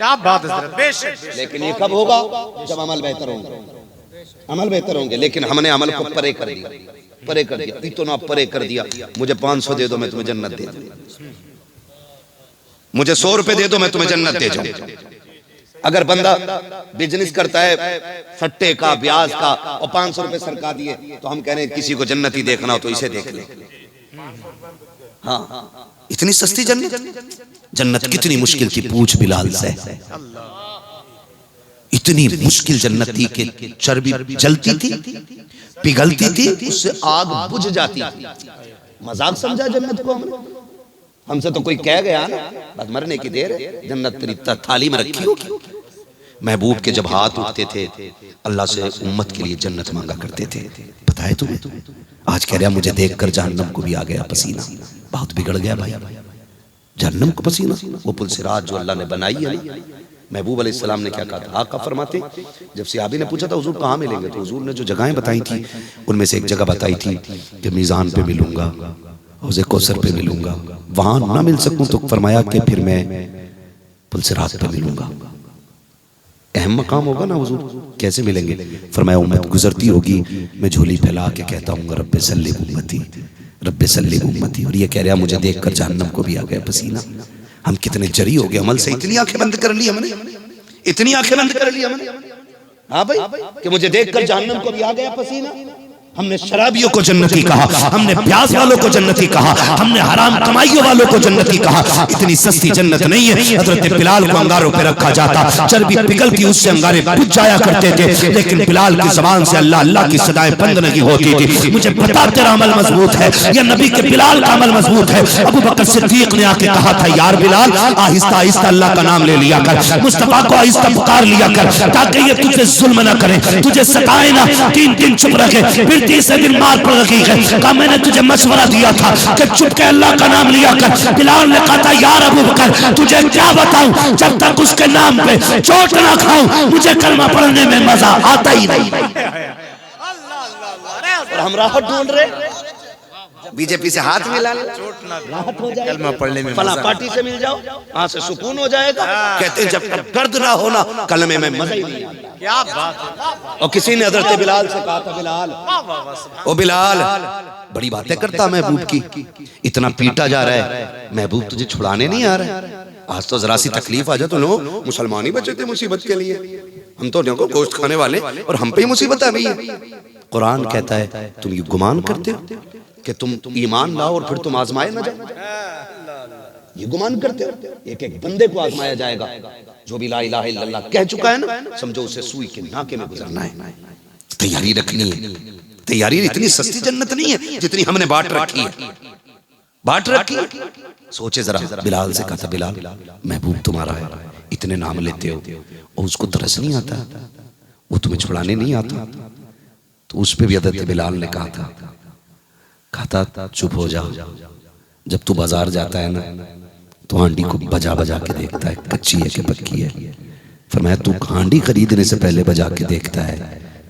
क्या बात है बेशक। लेकिन ये कब होगा? जब अमल बेहतर होंगे, अमल बेहतर होंगे। लेकिन हमने अमल को परे कर दिया, परे कर दिया, इतना परे कर दिया। मुझे 500 दे दो मैं तुम्हें जन्नत दे दूं, मुझे 100 रुपए दे दो मैं तुम्हें जन्नत दे जाऊं। अगर बंदा बिजनेस करता है सट्टे का, ब्याज का, और 500 रुपए सरका दिए, तो हम कह रहे हैं किसी को जन्नत ही देखना हो तो इसे देख ले। हाँ, इतनी सस्ती जन्नत। जन्नत कितनी मुश्किल थी, पूछ बिलाल से। इतनी मुश्किल जन्नत थी कि चर्बी जलती थी, पिघलती थी, उससे आग बुझ जाती थी। मजाक समझा जन्नत को हमने? हमसे तो कोई कह गया ना बस मरने की देर है, जन्नत तेरी थाली में रखी होगी। महबूब के जब हाथ उठते थे अल्लाह से उम्मत के लिए जन्नत मांगा करते थे। पता है तुम्हें? आज कह रहा मुझे देखकर जहन्नम को भी आ गया पसीना, बहुत बिगड़ गया भाई। जहन्नम को पसीना, वो पुलसिरात जो अल्लाह ने बनाई है ना। महबूब अलैहिस्सलाम ने क्या कहा था? आका फरमाते, जब सहाबी ने पूछा था हुजूर कहाँ मिलेंगे, तो हुजूर ने जो जगहें बताई थी उनमें से एक जगह बताई थी कि मीज़ान पे मिलूंगा, हौज़े कौसर पे मिलूंगा। वहां ना मिल सकूं तो फरमाया कि फिर मैं पुलसिरात पे मिलूंगा। अहम मकाम होगा ना हुजूर, कैसे मिलेंगे? फरमाया उम्मत गुजरती होगी, मैं झोली फैला के कहता हूँ रब्बे सल्ली उम्मती, रब्बे सल्ली उम्मती। और ये कह रहा मुझे देखकर जहन्नम को भी आ गया पसीना। हम कितने जरी हो गए अमल से, इतनी आंखें बंद कर ली हमने, इतनी आंखें बंद कर ली हमने। हाँ भाई, कि मुझे देखकर जहन्नम को भी आ गया पसीना। हमने शराबियों को जन्नती कहा, हमने प्यास वालों को जन्नती कहा, हमने हराम कमाइयों वालों को जन्नती कहा। इतनी सस्ती जन्नत नहीं है। हजरत बिलाल को अंगारों पे रखा जाता, चर्बी पिघलती, उससे अंगारे बुझ जाया करते थे, लेकिन बिलाल की जबान से अल्लाह अल्लाह की सदाएं बंद नहीं होती थी। मुझे पता तेरा अमल मजबूत है, या नबी के बिलाल का अमल मजबूत है। अबू बकर सिद्दीक ने आके कहा था यार बिलाल आहिस्ता आहिस्ता अल्लाह का नाम ले लिया कर, मुस्तफा को आहिस्ता पुकार लिया कर, ताकि ये तुझे जुल्म न करे, तुझे सताए ना। 3 दिन चुप रखे, फिर तीसरे दिन मार पड़ रही है। कहा मैंने तुझे मशवरा दिया था कि चुप के अल्लाह का नाम लिया कर। बिलाल ने कहा था यार अबू बकर तुझे क्या बताऊं, जब तक उसके नाम पे चोट ना खाऊं मुझे कलमा पढ़ने में मजा आता ही नहीं। और हम राहत ढूंढ रहे, बीजेपी से हाथ मिला राहत हो जाए, कलमा पढ़ने में फला पार्टी से मिल जाओ, वहां से सुकून हो जाएगा। कहते हैं जब तक दर्द ना होना कलमे में मजा ही नहीं आता। क्या बात है। और किसी ने हजरत बिलाल से कहा था बिलाल, ओ बिलाल बड़ी बातें करता महबूब की, इतना पीटा जा रहा है, महबूब तुझे छुड़ाने नहीं आ रहा है? आज तो जरा सी तकलीफ आ जाए तो लो मुसलमान ही बचे थे मुसीबत के लिए, हम तो देखो गोश्त खाने वाले और हम पे ही मुसीबत आ गई है। कुरान कहता है तुम ये गुमान करते हो कि तुम ईमान लाओ और फिर तुम आजमाए ना जाओ, ये गुमान करते हो? एक एक बंदे को आजमाया जाएगा। जो भी ला इलाहा इल्लल्लाह कह चुका है ना, समझो उसे सुई के नाके में गुजरना है। तैयारी रखनी है, तैयारी। इतनी सस्ती जन्नत नहीं है जितनी हमने बांट रखी है, बांट रखी है। सोचे जरा, बिलाल से कहा था बिलाल महबूब तुम्हारा है, इतने नाम लेते हो और उसको तरस नहीं आता, वो तुम्हें छुड़ाने नहीं आता। तो उस पे भी हज़रत बिलाल ने कहा था चुप हो जाओ, जब तू बाजार जाता है ना तो हांडी को बजा बजा के देखता है कच्ची है कि पक्की है। फरमाया तू हांडी खरीदने से पहले बजा के देखता है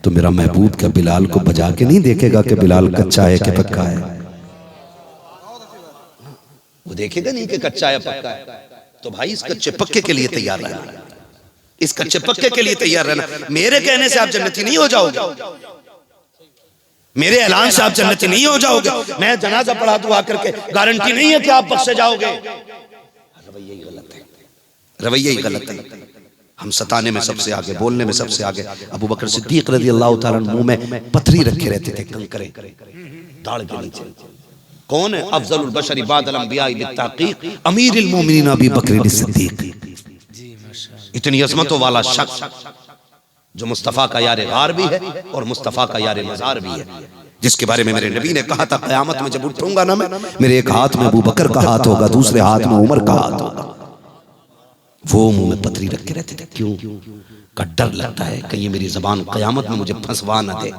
तो मेरा महबूब क्या बिलाल को बजा के नहीं देखेगा कि बिलाल कच्चा है कि पक्का है? वो देखेगा नहीं कि कच्चा है पक्का है। तो भाई इस कच्चे पक्के के लिए तैयार रहना, इस कच्चे पक्के के लिए तैयार रहना। मेरे कहने से आप जन्नती नहीं हो जाओगे, मेरे ऐलान से आप जन्नती नहीं हो जाओगे। मैं जनाजा पढ़ा दूं आकर के गारंटी नहीं है कि आप बख्शे जाओगे। रवैया ही गलत है, रवैया ही गलत है। हम सताने में सबसे आगे, बोलने में सबसे आगे। अबू बकर सिद्दीक रज़ी अल्लाह तआला मुंह में पथरी रखे रहते थे, कंकरे दाढ़ के नीचे। कौन है? अफजलुल बशरी बादल अंबिया बित्तहकीक अमीरुल मोमिनीन अबू बकर सिद्दीक। इतनी अजमतों वाला शख्स जो मुस्तफ़ा का यार गार भी है और मुस्तफ़ा का यार मज़ार भी है, जिसके बारे में मेरे नबी ने कहा था क़यामत में जब उठूंगा ना मैं, मेरे एक हाथ में अबू बकर का हाथ होगा, दूसरे हाथ में उमर का हाथ होगा। वो मुंह में पथरी रख के रहते थे। क्यों? का डर लगता है कहीं मेरी ज़बान क़यामत में मुझे फंसवा ना दे,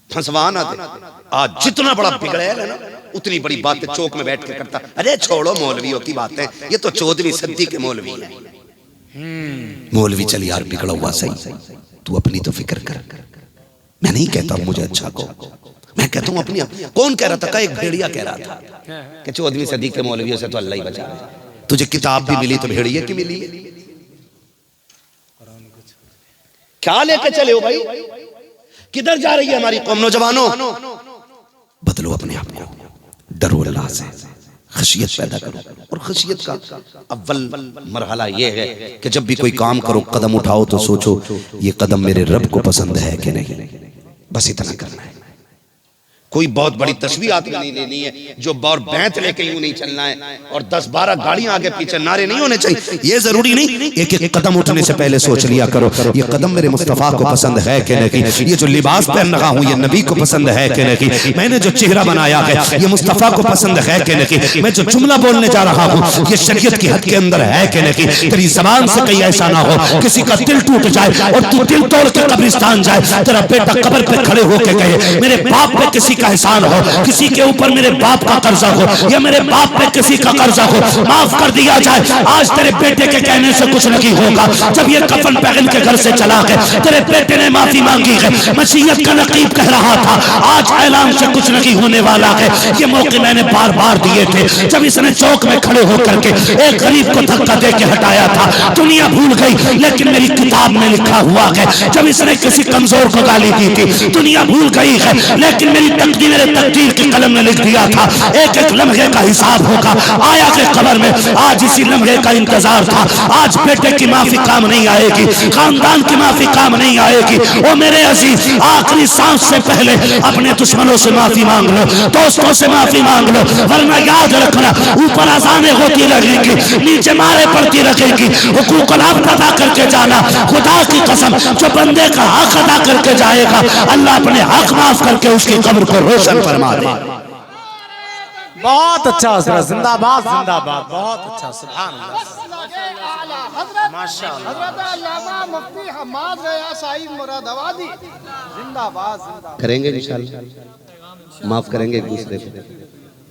फंसवा ना दे। आज जितना बड़ा बिगड़ैल है ना उतनी बड़ी बातें चौक में बैठ के करता। अरे छोड़ो मौलवियों की बातें, ये तो 14वीं सदी के मौलवी है। मौलवी चल यार बिगड़ा हुआ सही, तू अपनी तो फिक्र कर। मैं नहीं कहता मुझे अच्छा को, मैं कहता हूँ अपनी। कौन कह रहा था? एक भेड़िया कह रहा था कि 14वीं सदी के मौलवियों से तो अल्लाह ही बचा। तुझे किताब भी मिली तो भेड़िए की मिली है। क्या लेके चले हो भाई? किधर जा रही है हमारी कौम? नौजवानों, बदलो अपने आप को, डरो अल्लाह से, खशियत पैदा करो। और खशियत का अव्वल मरहला ये है कि जब भी कोई काम करो, कदम उठाओ तो सोचो ये कदम मेरे रब को पसंद है कि नहीं। बस इतना करना है। कोई बहुत बड़ी तस्वीरात नहीं लेनी है, जो और बैंत लेके यूं नहीं चलना है, और 10-12 गाड़ियां आगे पीछे नारे नहीं होने चाहिए। ये जरूरी नहीं, एक एक कदम उठने से पहले सोच लिया करो ये कदम मेरे मुस्तफा को पसंद है कि नहीं, ये जो लिबास पहन रहा हूं ये नबी को पसंद है कि नहीं, मैंने जो चेहरा बनाया है ये मुस्तफा को पसंद है कि नहीं, मैं जो जुमला बोलने जा रहा हूं ये शरीयत की हद के अंदर है कि नहीं। तेरी जबान से कहीं ऐसा ना हो किसी का दिल टूट जाए और तू दिल तोड़ के कब्रिस्तान जाए, तेरा बेटा कब्र पे खड़े होके कहे मेरे बाप पे किसी का एहसान हो, किसी के ऊपर मेरे बाप का कर्जा हो, या मेरे बाप पे किसी का कर्जा हो, माफ कर दिया जाए। आज तेरे बेटे के कहने से कुछ नहीं होगा। जब ये कफन पहन के घर से चला गया, तेरे बेटे ने माफी मांगी है, मसीहत का नकीब कह रहा था आज ऐलान से कुछ नहीं होने वाला है। ये मौके मैंने बार बार दिए थे, जब इसने चौक में खड़े होकर के एक गरीब को धक्का दे के हटाया था। दुनिया भूल गई लेकिन मेरी किताब में लिखा हुआ है, जब इसने किसी कमजोर को गाली दी थी दुनिया भूल गई है, लेकिन मेरी तकदीर की कलम में लिख दिया था एक एक लम्हे का हिसाब होगा। आया के कब्र में आज इसी लम्हे का इंतजार था। आज बेटे की माफी काम नहीं आएगी, खानदान की माफी काम नहीं आएगी। ओ मेरे अजीज, आखिरी सांस से पहले अपने दुश्मनों से माफी मांग लो, दोस्तों से माफी मांग लो, वरना याद रखना ऊपर अज़ानें होती रहेंगी, नीचे मारे पड़ती रहेगी। हुकूक अल्लाह अदा करके जाना, खुदा की कसम जो बंदे का हक अदा करके जाएगा अल्लाह अपने हक माफ करके उसकी कब्र को रोशन फरमा दे। बहुत अच्छा हजरत, जिंदाबाद जिंदाबाद, बहुत अच्छा, सुभान अल्लाह, माशाअल्लाह। हजरत अल्लामा मुफ्ती हम्माद रया साहिब मुरादाबादी जिंदाबाद जिंदाबाद। करेंगे इंशाअल्लाह, माफ करेंगे एक दूसरे को,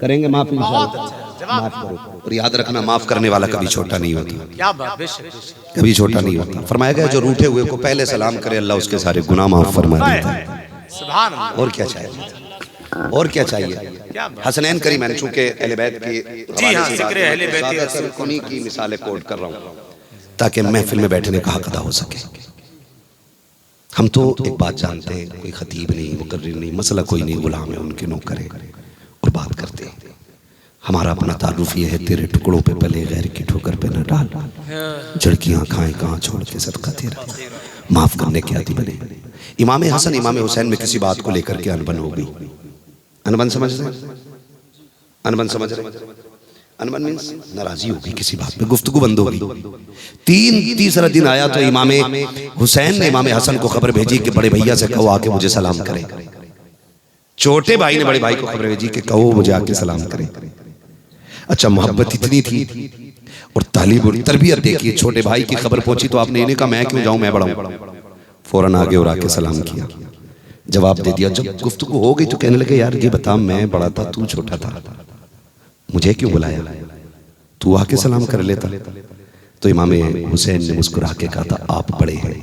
करेंगे माफ इंशाअल्लाह। माफ करो और याद रखना माफ करने वाला कभी छोटा नहीं होता। क्या बात, बेशक कभी छोटा नहीं होता। फरमाया गया जो रूठे हुए को पहले सलाम करे अल्लाह उसके सारे गुनाह माफ फरमा देता है। सुभान अल्लाह। और क्या चाहिए, और क्या चाहिए? हसनैन करीम, मैंने चूंकि अहले बैत की जी हाँ, जिक्र अहले बैत के रसूल उन्हीं की मिसालें कोट कर रहा हूँ ताकि महफिल में बैठने का हक अदा हो सके। हम तो एक बात जानते हैं, कोई खतीब नहीं, मुकर्रिर नहीं, मसला कोई नहीं, गुलाम है उनके नौकर हैं और बात करते हैं। हमारा अपना तारुफ ये है तेरे टुकड़ों पे पले गैर की ठोकर पे न डाल, झड़कियां खाएं कहाँ छोड़ के सदका तेरा, माफ करने के आदि बने। इमाम हसन इमाम हुसैन में किसी बात को लेकर के अनबन हो गई। अनबन समझ रहे, अनबन समझ रहे, अनबन मीन्स नाराजी होगी किसी बात पे, गुफ्तगू बंद होगी। तीसरा दिन आया तो इमाम हुसैन ने इमाम हसन को खबर भेजी कि बड़े भैया से कहो आके मुझे सलाम करे। छोटे भाई ने बड़े भाई को खबर भेजी कि कहो मुझे आके सलाम करे। अच्छा, मोहब्बत इतनी थी और तालीम और तरबियत देखिए, छोटे भाई की खबर पहुंची तो आपने इन्हें कहा मैं क्यों जाऊं, मैं बड़ा हूं, फौरन आगे और आके सलाम किया, जवाब दे दिया। जब गुफ्तगू हो गई तो कहने लगे यार ये बता, मैं बड़ा था तू छोटा था, मुझे क्यों बुलाया, तू आके सलाम कर लेता। तो इमाम हुसैन ने मुस्कुरा के कहा था आप बड़े हैं।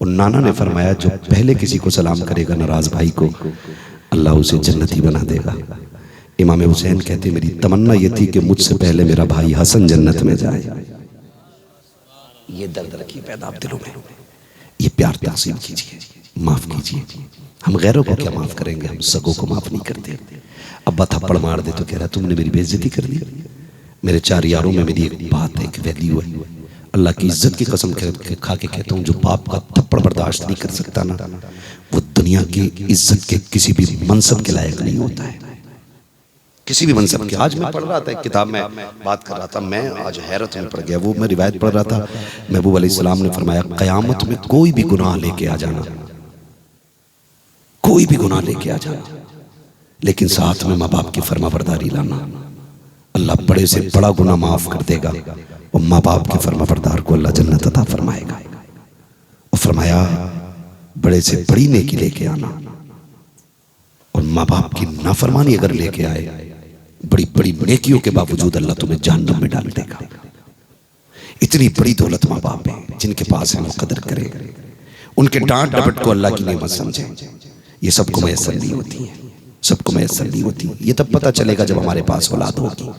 और नाना ने फरमाया जो पहले किसी को सलाम करेगा नाराज भाई को अल्लाह उसे जन्नती बना देगा। इमाम हुसैन कहते मेरी तमन्ना ये थी कि मुझसे पहले मेरा भाई हसन जन्नत में जाए। ये दर्द रखिए पैदा आप दिलों में, ये प्यार तक़सीम कीजिए, माफ कीजिए। हम गैरों को क्या माफ करेंगे, हम सगों को माफ नहीं करते। अब्बा थप्पड़ मार दे तो कह रहा तुमने मेरी बेइज्जती कर दी। मेरे 4 यारों में मेरी एक बात है, एक वैल्यू है, अल्लाह की इज्जत की कसम खा के कहता हूँ जो बाप का थप्पड़ बर्दाश्त नहीं कर सकता ना, वो दुनिया की इज्जत के किसी भी मनसब के लायक नहीं होता है, किसी भी मनसब के। आज मैं पढ़ रहा था एक किताब में बात कर रहा था, मैं आज हैरत में पड़ गया। वो मैं रिवायत पढ़ रहा था, महबूब अलैहिस्सलाम ने फरमाया क़यामत में कोई भी गुनाह लेके आ जाना, कोई भी गुनाह लेके आ जाना, लेकिन साथ में माँ बाप की फरमाबरदारी लाना। अल्लाह बड़े से बड़ा गुनाह माफ कर देगा और माँ बाप के फरमाबरदार को अल्लाह जन्नत अता फरमाएगा। और फरमाया बड़े से बड़ी नेकी लेके आना, और माँ बाप की नाफरमानी अगर लेके आए बड़ी बड़ी नेकियों के बावजूद अल्लाह तुम्हें जहन्नम में डाल देगा। इतनी बड़ी दौलत माँ बाप है जिनके पास है वो कदर करे, उनके डांट डपट को अल्लाह की नेमत समझे। ये सबको मैसर नहीं होती है, सबको मैसर नहीं होती। ये तब पता चलेगा जब हमारे पास औलाद होगी,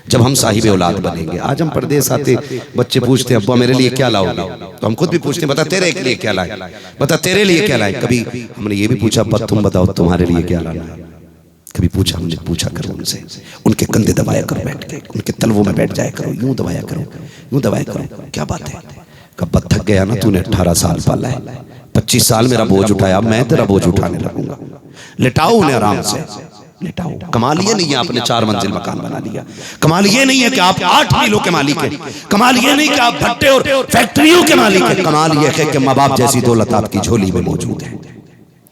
जब हम साहिब औलाद बनेंगे। आज हम परदेस आते बच्चे पूछते हैं अब्बा मेरे लिए क्या लाओगे, तो हम खुद भी पूछते हैं बता तेरे लिए क्या लाए, बता तेरे लिए क्या लाए। कभी हमने ये भी पूछा अब्बा तुम बताओ तुम्हारे लिए क्या लाना है। कभी पूछा हमने, पूछा करो उनसे, उनके कंधे दबाया करो बैठ के, उनके तलवों में बैठ जाया करो, यूं दबाया करो, यूं दबाया करो। क्या बात है, कब थक गया ना तूने 18 साल पाला है, 25 साल मेरा बोझ उठाया, मैं तेरा बोझ उठाने लगूंगा। लिटाओ उन्हें आराम से, लिटाओ। कमाल ये नहीं है आपने 4 मंजिल मकान बना लिया, कमाल ये नहीं है कि आप 8 मीलों के मालिक हैं, कमाल ये नहीं कि आप भट्टे और फैक्ट्रियों के मालिक हैं, कमाल ये है कि माँ बाप जैसी दौलत आपकी झोली में मौजूद है।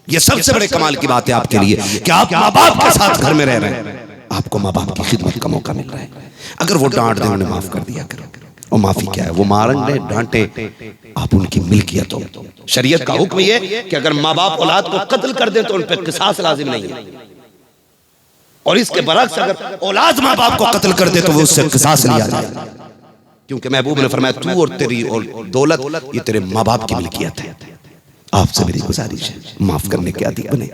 ये सबसे बड़े कमाल की बात है आपके लिए कि आप माँ बाप के साथ घर में रह रहे हैं, आपको माँ बाप की खिदमत का मौका मिल रहा है। अगर वो डांट दे उन्हें माफ कर दिया करो। और माफी क्या है, वो मारेंगे डांटे आप उनकी मिल्कियत हो। शरीयत का हुक्म ये कि अगर माँ बाप औलाद को कत्ल कर दे तो उन पर किसास लाजिम नहीं है, और इसके बरक्स अगर औलाद माँ बाप को कत्ल कर दे तो वो उससे किसास लिया जाए, क्योंकि महबूब ने फरमाया तू और तेरी और दौलत ये तेरे माँ बाप की मिल्कियत है। आपसे मेरी गुजारिश है माफ करने के आदी बने।